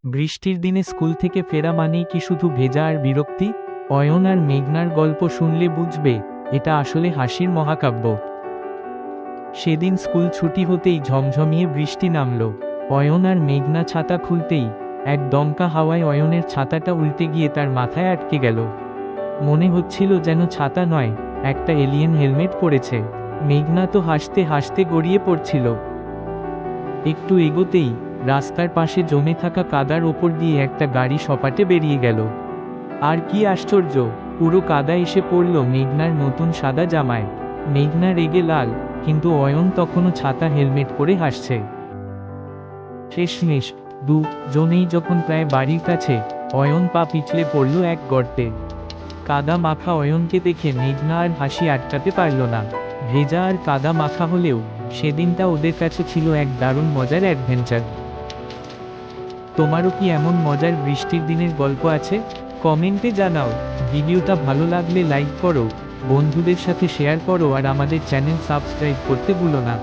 বৃষ্টির দিনে স্কুল থেকে ফেরা মানেই কি শুধু ভেজা আর বিরক্তি? অয়ন আর মেঘনার গল্প শুনলে বুঝবে, এটা আসলে হাসির মহাকাব্য। সেদিন স্কুল ছুটি হতেই ঝমঝমিয়ে বৃষ্টি নামল। অয়ন আর মেঘনা ছাতা খুলতেই এক দমকা হাওয়ায় অয়নের ছাতাটা উল্টে গিয়ে তার মাথায় আটকে গেল। মনে হচ্ছিল যেন ছাতা নয়, একটা এলিয়েন হেলমেট পরেছে। মেঘনা তো হাসতে হাসতে গড়িয়ে পড়ছিল। একটু এগোতেই রাস্তার পাশে জমে থাকা কাদার ওপর দিয়ে একটা গাড়ি সপাটে বেরিয়ে গেল। আর কি আশ্চর্য, পুরো কাদা এসে পড়ল মেঘনার নতুন সাদা জামায়। মেঘনা রেগে লাল, কিন্তু অয়ন তখনও ছাতা হেলমেট পরে হাসছে। শেষমেশ দুজনেই যখন প্রায় বাড়ির কাছে, অয়ন পা পিছলে পড়ল এক গর্তে। কাদা মাখা অয়নকে দেখে মেঘনা আর হাসি আটকাতে পারল না। ভেজা আর কাদা মাখা হলেও সেদিনটা ওদের কাছে ছিল এক দারুণ মজার অ্যাডভেঞ্চার। তোমারও কি এমন মজার বৃষ্টির দিনের গল্প আছে? কমেন্টে জানাও। ভিডিওটা ভালো লাগলে লাইক করো, বন্ধুদের সাথে শেয়ার করো আর আমাদের চ্যানেল সাবস্ক্রাইব করতে ভুলো না।